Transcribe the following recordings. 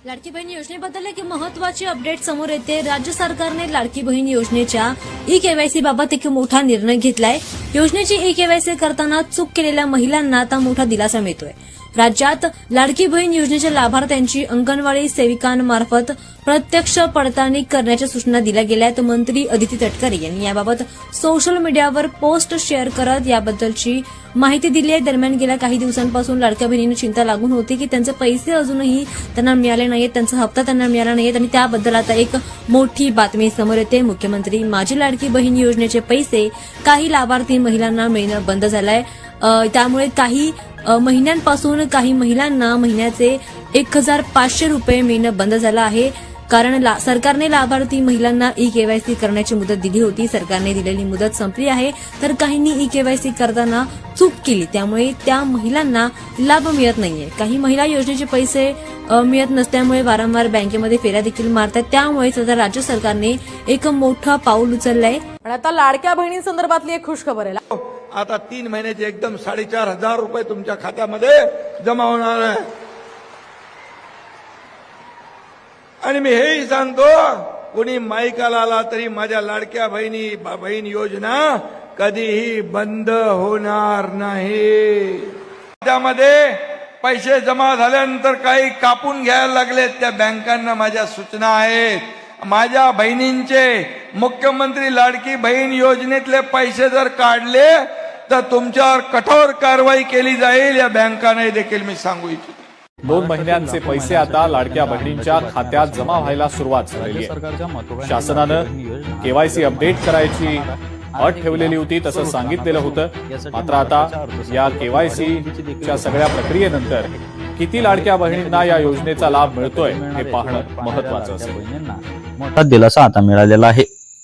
लाडकी बहीण योजनेबद्दल एक महत्वाची अपडेट समोर येते। राज्य सरकारने लाडकी बहीण योजनेच्या ई-केवायसी बाबत एक मोठा निर्णय घेतलाय। योजनेची ई-केवायसी करताना चूक केलेल्या महिलांना आता मोठा दिलासा मिळतोय। राज्यात लाडकी बहीण योजनेच्या लाभार्थ्यांची अंगणवाडी सेविकांमार्फत प्रत्यक्ष पडताळणी करण्याच्या सूचना दिल्या गेल्यात। मंत्री अदिती तटकरे यांनी याबाबत सोशल मीडियावर पोस्ट शेअर करत याबद्दलची माहिती दिली आहे। दरम्यान गेल्या काही दिवसांपासून लाडक्या बहिणींना चिंता लागून होती की त्यांचे पैसे अजूनही त्यांना मिळाले नाहीत, त्यांचा हप्ता त्यांना मिळाला नाहीत आणि त्याबद्दल आता एक मोठी बातमी समोर येते। मुख्यमंत्री माझी लाडकी बहीण योजनेचे पैसे काही लाभार्थी महिलांना मिळणं बंद झालंय। त्यामुळे काही महिन्यांपासून काही महिलांना महिन्याचे 1500 रुपये मिळणं बंद झालं आहे। कारण सरकारने लाभार्थी महिलांना ई-केवायसी करण्याची मुदत दिली होती। सरकारने दिलेली मुदत संपली आहे, तर काहींनी ई-केवायसी करताना चूक केली, त्यामुळे त्या महिलांना लाभ मिळत नाहीये। काही महिला योजनेचे पैसे मिळत नसल्यामुळे वारंवार बँकेमध्ये फेऱ्या देखील मारतात। त्यामुळेच आता राज्य सरकारने एक मोठं पाऊल उचललंय। आणि आता लाडक्या बहिणींसंदर्भातली एक खुशखबर आहे। आता 3 महिन्याचे एकदम 4500 रुपये तुमच्या खात्यामध्ये जमा होणार आहे। आणि मी हेही सांगतो, कोणी माईकाला आला तरी माझ्या लाडक्या बहीण योजना कधीही बंद होणार नाही। त्यामध्ये पैसे जमा झाल्यानंतर काही कापून घ्यायला लागलेत, त्या बँकांना माझ्या सूचना आहेत। माझ्या बहिणींचे मुख्यमंत्री लाडकी बहीण योजनेतले पैसे जर काढले तर तुमच्यावर कठोर कारवाई केली जाईल, या बँकांना देखील मी सांगू इच्छितो। 2 महिन्यांचे पैसे आता लाडक्या बहिणींच्या खात्यात जमा व्हायला सुरुवात झाली आहे। शासनानं केवायसी अपडेट करायची अट ठेवलेली होती, तसं सांगितलेलं होतं। मात्र आता या केवायसीच्या सगळ्या प्रक्रियेनंतर किती लाडक्या बहिणींना या योजनेचा लाभ मिळतोय हे पाहणं महत्वाचं असेल। मोठा दिलासा आता मिळालेला आहे।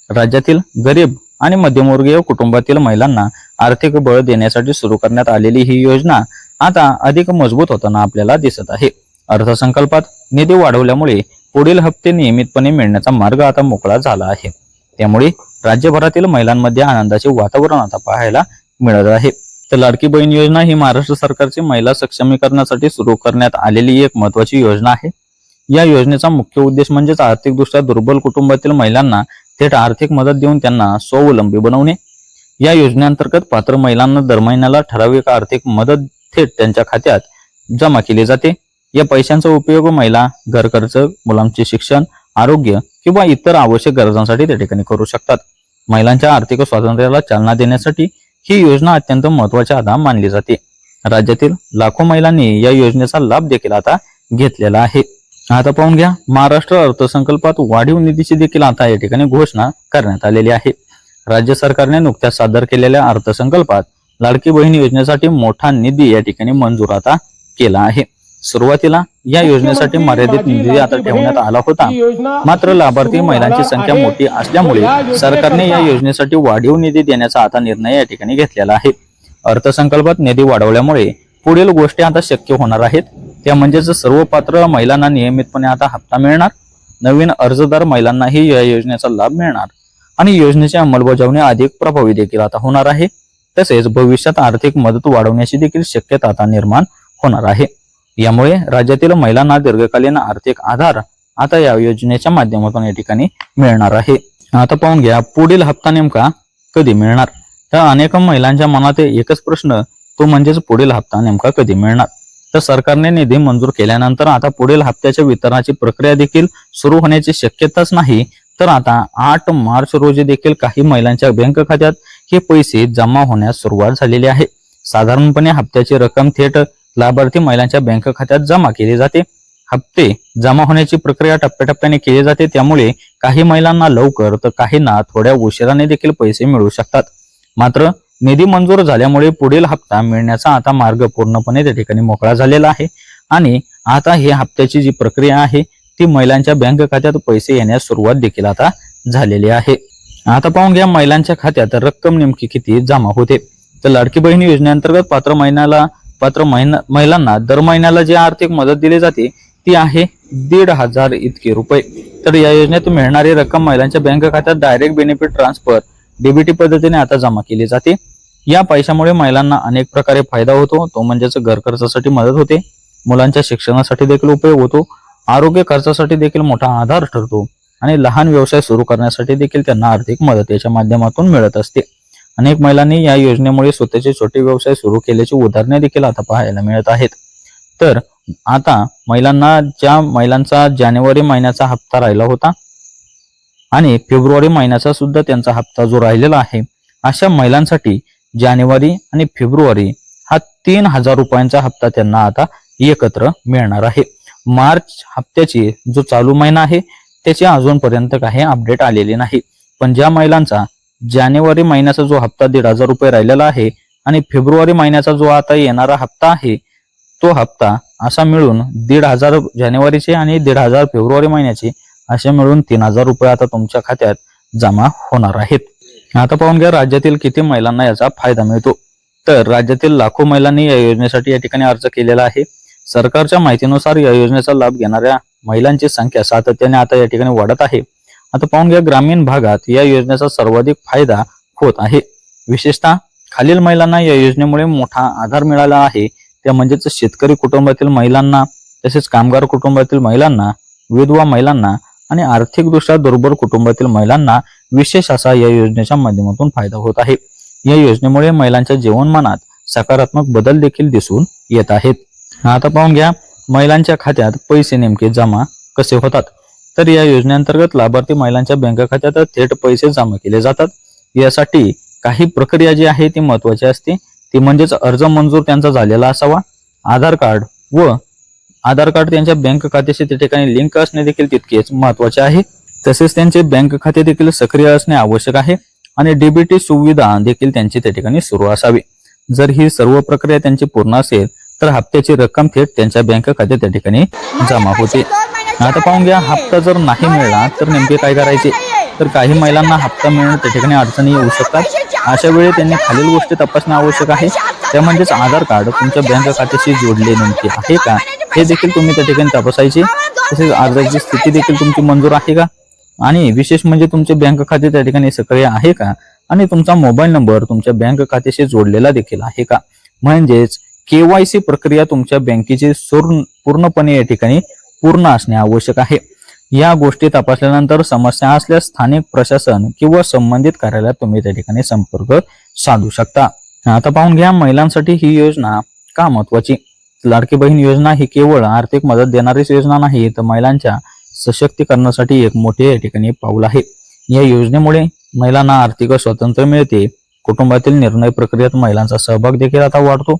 राज्यातील गरीब आणि मध्यमवर्गीय कुटुंबातील महिलांना आर्थिक बळ देण्यासाठी सुरू करण्यात आलेली ही योजना आता अधिक मजबूत होताना आपल्याला दिसत आहे। अर्थसंकल्पात निधी वाढवल्यामुळे पुढील हप्ते नियमितपणे मिळण्याचा मार्ग आता मोकळा झाला आहे। त्यामुळे राज्यभरातील महिलांमध्ये आनंदाचे वातावरण आता पाहायला मिळत आहे। तर लाडकी बहीण योजना ही महाराष्ट्र सरकारची महिला सक्षमीकरणासाठी सुरू करण्यात आलेली एक महत्वाची योजना आहे। या योजनेचा मुख्य उद्देश म्हणजेच आर्थिकदृष्ट्या दुर्बल कुटुंबातील महिलांना थेट आर्थिक मदत देऊन त्यांना स्वावलंबी बनवणे। या योजनेअंतर्गत पात्र महिलांना दर महिन्याला ठराविक आर्थिक मदत थेट त्यांच्या खात्यात जमा केली जाते। या पैशांचा उपयोग महिला घर खर्च, मुलांचे शिक्षण, आरोग्य किंवा इतर आवश्यक गरजांसाठी त्या ठिकाणी करू शकतात। महिलांच्या आर्थिक स्वातंत्र्याला चालना देण्यासाठी ही योजना अत्यंत महत्वाची आता मानली जाते। राज्यातील लाखो महिलांनी या योजनेचा लाभ देखील आता घेतलेला आहे। आता पाहून घ्या, महाराष्ट्र अर्थसंकल्पात वाढीव निधीची देखील आता या ठिकाणी घोषणा करण्यात आलेली आहे। राज्य सरकारने नुकत्याच सादर केलेल्या अर्थसंकल्पात लाडकी बहीण योजनेसाठी मोठा निधी या ठिकाणी मंजूर आता केला आहे। सुरुवातीला या योजनेसाठी मर्यादित निधी आता ठेवण्यात आला होता, मात्र लाभार्थी महिलांची संख्या मोठी असल्यामुळे सरकारने या योजनेसाठी वाढीव निधी देण्याचा आता निर्णय या ठिकाणी घेतलेला आहे। अर्थसंकल्पात निधी वाढवल्यामुळे पुढील गोष्टी आता शक्य होणार आहेत, त्या म्हणजेच सर्व पात्र महिलांना नियमितपणे आता हप्ता मिळणार, नवीन अर्जदार महिलांनाही या योजनेचा लाभ मिळणार आणि योजनेची अंमलबजावणी अधिक प्रभावी देखील आता होणार आहे। तसेच भविष्यात आर्थिक मदत वाढवण्याची देखील शक्यता आता निर्माण होणार आहे। यामुळे राज्यातील महिलांना दीर्घकालीन आर्थिक आधार आता या योजनेच्या माध्यमातून या ठिकाणी मिळणार आहे। आता पाहून घ्या, पुढील हप्ता नेमका कधी मिळणार। तर अनेक महिलांच्या मनात एकच प्रश्न, तो म्हणजेच पुढील हप्ता नेमका कधी मिळणार। तर सरकारने निधी मंजूर केल्यानंतर आता पुढील हप्त्याच्या वितरणाची प्रक्रिया देखील सुरू होण्याची शक्यताच नाही। तर आता 8 मार्च रोजी देखील काही महिलांच्या बँक खात्यात हे पैसे जमा होण्यास सुरुवात झालेली आहे। साधारणपणे हप्त्याची रक्कम थेट लाभार्थी महिलांच्या बँक खात्यात जमा केली जाते। हप्ते जमा होण्याची प्रक्रिया टप्प्याटप्प्याने केली जाते, त्यामुळे काही महिलांना लवकर तर काहींना थोड्या उशिराने देखील पैसे मिळू शकतात। मात्र निधी मंजूर झाल्यामुळे पुढील हप्ता मिळण्याचा आता मार्ग पूर्णपणे त्या ठिकाणी मोकळा झालेला आहे आणि आता ही हप्त्याची जी प्रक्रिया आहे ती महिलांच्या बँक खात्यात पैसे येण्यास सुरुवात देखील आता झालेली आहे। आता पाहून घ्या, महिलांच्या खात्यात रक्कम नेमकी किती जमा होते। तर लाडकी बहीण योजनेअंतर्गत पात्र महिलांना दर महिन्याला जी आर्थिक मदत दिली जाते ती आहे 1,500 इतके रुपये। तर या योजनेत मिळणारी रक्कम महिलांच्या बँक खात्यात डायरेक्ट बेनिफिट ट्रान्सफर डीबीटी पद्धतीने आता जमा केली जाते। या पैशामुळे महिलांना अनेक प्रकारे फायदा होतो, तो म्हणजेच घर खर्चासाठी मदत होते, मुलांच्या शिक्षणासाठी देखील उपयोग होतो, आरोग्य खर्चासाठी देखील मोठा आधार ठरतो आणि लहान व्यवसाय सुरू करण्यासाठी देखील त्यांना आर्थिक मदत याच्या माध्यमातून मिळत असते. अनेक महिलांनी या योजनेमुळे स्वतःचे छोटे व्यवसाय सुरू केल्याची उदाहरणे देखील आता पाहायला मिळत आहेत. तर आता महिलांचा जानेवारी महिन्याचा हप्ता राहिला होता आणि फेब्रुवारी महिन्याचा सुद्धा त्यांचा हप्ता जो राहिलेला आहे, अशा महिलांसाठी जानेवारी आणि फेब्रुवारी हा 3,000 रुपयांचा हप्ता त्यांना आता एकत्र मिळणार आहे. मार्च हप्त्याची जो चालू महिना आहे त्याची अजूनपर्यंत काही अपडेट आलेली नाही. पण ज्या महिलांचा जानेवारी महिन्याचा जो हप्ता 1,500 रुपये राहिलेला आहे आणि फेब्रुवारी महिन्याचा जो आता येणारा हप्ता आहे तो हप्ता असा मिळून 1,500 जानेवारीचे आणि 1,500 फेब्रुवारी महिन्याचे असे मिळून 3,000 रुपये आता तुमच्या खात्यात जमा होणार आहेत. आता पाहून घ्या राज्यातील किती महिलांना याचा फायदा मिळतो. तर राज्यातील लाखो महिलांनी या योजनेसाठी या ठिकाणी अर्ज केलेला आहे. सरकारच्या माहितीनुसार या योजनेचा लाभ घेणाऱ्या महिलांची संख्या सातत्याने आता या ठिकाणी वाढत आहे. आता पाहून घ्या ग्रामीण भागात या योजनेचा सर्वाधिक फायदा होत आहे. विशेषतः खालील महिलांना या योजनेमुळे मोठा आधार मिळाला आहे. त्या म्हणजेच शेतकरी कुटुंबातील महिलांना, तसेच कामगार कुटुंबातील महिलांना, विधवा महिलांना आणि आर्थिकदृष्ट्या दुर्बल कुटुंबातील महिलांना विशेष असा या योजनेच्या माध्यमातून फायदा होत आहे. या योजनेमुळे महिलांच्या जीवनमानात सकारात्मक बदल देखील दिसून येत आहेत. आता पाहून घ्या महिलांच्या खात्यात पैसे नेमके जमा कसे होतात. तर या योजनेअंतर्गत लाभार्थी महिलांच्या बँक खात्यात थेट पैसे जमा केले जातात. यासाठी काही प्रक्रिया जी आहे ती महत्वाची असते. ती म्हणजेच अर्ज मंजूर त्यांचा झालेला असावा, आधार कार्ड त्यांच्या बँक खात्याशी त्या ठिकाणी लिंक असणे देखील तितकेच महत्वाचे आहे. तसेच त्यांचे बँक खाते देखील सक्रिय असणे आवश्यक आहे आणि डीबीटी सुविधा देखील त्यांची त्या ठिकाणी सुरू असावी. जर ही सर्व प्रक्रिया त्यांची पूर्ण असेल तर हप्त्याची रक्कम थेट त्यांच्या बँक खात्यात त्या ठिकाणी जमा होते. आता पाहून घ्या हप्ता जर नाही मिळाला तर नेमके काय करायचे. तर काही महिलांना हप्ता मिळणं त्या ठिकाणी अडचणी येऊ शकतात. अशा वेळी त्यांनी खालील गोष्टी तपासणे आवश्यक आहे. त्या म्हणजेच आधार कार्ड तुमच्या बँक खात्याशी जोडले नेमके आहे का हे देखील तुम्ही त्या ठिकाणी तपासायचे. तसेच अर्जाची स्थिती देखील तुमची मंजूर आहे का आणि विशेष म्हणजे तुमचे बँक खाते त्या ठिकाणी सक्रिय आहे का आणि तुमचा मोबाईल नंबर तुमच्या बँक खात्याशी जोडलेला देखील आहे का. म्हणजेच KYC प्रक्रिया तुमच्या बँकेची पूर्णपणे या ठिकाणी पूर्ण असणे आवश्यक आहे. या गोष्टी तपासल्यानंतर समस्या असल्यास स्थानिक प्रशासन किंवा संबंधित कार्यालयात तुम्ही त्या ठिकाणी संपर्क साधू शकता. आता पाहून घ्या महिलांसाठी ही योजना का महत्वाची. लाडकी बहीण योजना ही केवळ आर्थिक मदत देणारीच योजना नाही, तर महिलांच्या सशक्तीकरणासाठी एक मोठे या ठिकाणी पाऊल आहे. या योजनेमुळे महिलांना आर्थिक स्वातंत्र्य मिळते. कुटुंबातील निर्णय प्रक्रियेत महिलांचा सहभाग देखील आता वाढतो.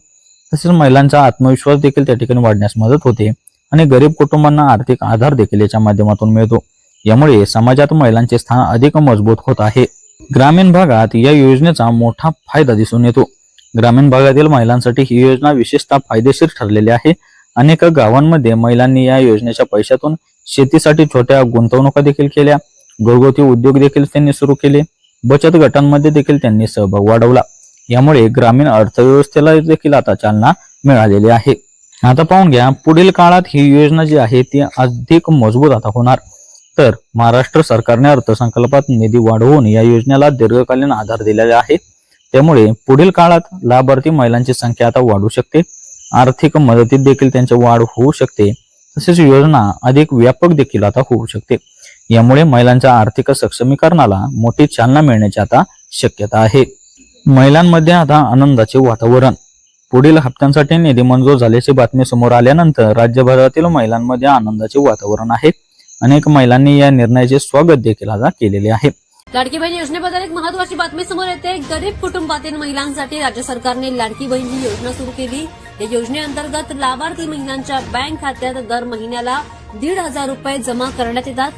तसेच महिलांचा आत्मविश्वास देखील त्या ठिकाणी वाढण्यास मदत होते आणि गरीब कुटुंबांना आर्थिक आधार देखील याच्या माध्यमातून मिळतो. यामुळे समाजात महिलांचे स्थान अधिक मजबूत होत आहे. ग्रामीण भागात या योजनेचा मोठा फायदा दिसून येतो. ग्रामीण भागातील महिलांसाठी ही योजना विशेषतः फायदेशीर ठरलेली आहे. अनेक गावांमध्ये महिलांनी या योजनेच्या पैशातून शेतीसाठी छोट्या गुंतवणुका देखील केल्या, घरगुती उद्योग देखील त्यांनी सुरू केले, बचत गटांमध्ये देखील त्यांनी सहभाग वाढवला. यामुळे ग्रामीण अर्थव्यवस्थेला देखील आता चालना मिळालेली आहे. आता पाहून घ्या पुढील काळात ही योजना जी आहे ती अधिक मजबूत आता होणार. तर महाराष्ट्र सरकारने अर्थसंकल्पात निधी वाढवून या योजनेला दीर्घकालीन आधार दिलेला आहे. त्यामुळे पुढील काळात लाभार्थी महिलांची संख्या आता वाढू शकते. आर्थिक मदतीत देखील त्यांची वाढ होऊ शकते. तसेच योजना अधिक व्यापक देखील आता होऊ शकते. यामुळे महिलांच्या आर्थिक सक्षमीकरणाला मोठी चालना मिळण्याची आता शक्यता आहे. महिलांमध्ये आता आनंदाचे वातावरण. पुढील हप्त्यांसाठी निधी मंजूर झाल्याची बातमी समोर आल्यानंतर राज्यभरातील महिलांमध्ये आनंदाचे वातावरण आहे. अनेक महिलांनी या निर्णयाचे स्वागत देखील आता केलेले आहे. लाडकी बहीण योजनेबद्दल एक महत्वाची बातमी समोर येते. गरीब कुटुंबातील महिलांसाठी राज्य सरकारने लाडकी बहीण ही योजना सुरू केली. या योजनेअंतर्गत लाभार्थी महिलांच्या बँक खात्यात दर महिन्याला 1,500 रुपये जमा करण्यात येतात.